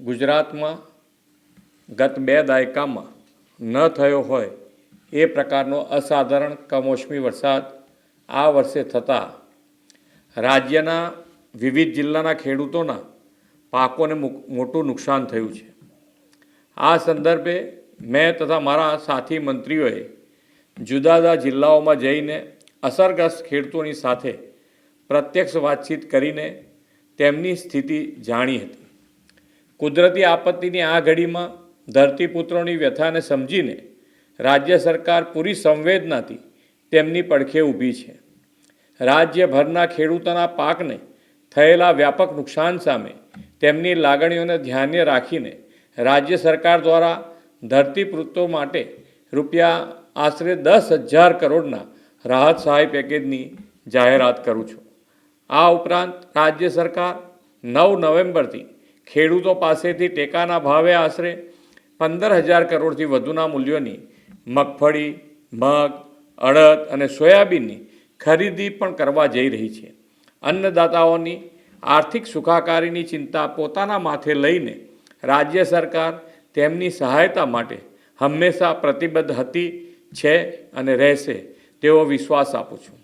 ગુજરાતમાં ગત 2 દાયકામાં ન થયો હોય એ પ્રકારનો અસાધારણ કમોસમી વરસાદ આ વર્ષે થતાં રાજ્યના વિવિધ જિલ્લાના ખેડૂતોના પાકોને મોટું નુકસાન થયું છે। આ સંદર્ભે મેં તથા મારા સાથી મંત્રીઓએ જુદા જુદા જિલ્લાઓમાં જઈને અસરગ્રસ્ત ખેડૂતોની સાથે પ્રત્યક્ષ વાતચીત કરીને તેમની સ્થિતિ જાણી હતી। કુદરતી આપત્તિની આ ઘડીમાં ધરતીપુત્રોની વ્યથાને સમજીને રાજ્ય સરકાર પૂરી સંવેદનાથી તેમની પડખે ઊભી છે। રાજ્યભરના ખેડૂતોના પાકને થયેલા વ્યાપક નુકસાન સામે તેમની લાગણીઓને ધ્યાને રાખીને રાજ્ય સરકાર દ્વારા ધરતીપુત્રો માટે આશરે 10,000 કરોડના રાહત સહાય પેકેજની જાહેરાત કરું છું। આ ઉપરાંત રાજ્ય સરકાર 9 નવેમ્બરથી ખેડૂતો પાસેથી ટેકાના ભાવે આશરે 15,000 કરોડથી વધુના મૂલ્યોની મગફળી, મગ, અડદ અને સોયાબીનની ખરીદી પણ કરવા જઈ રહી છે। અન્નદાતાઓની આર્થિક સુખાકારીની ચિંતા પોતાના માથે લઈને રાજ્ય સરકાર તેમની સહાયતા માટે હંમેશા પ્રતિબદ્ધ હતી, છે અને રહેશે તેવો વિશ્વાસ આપું છું।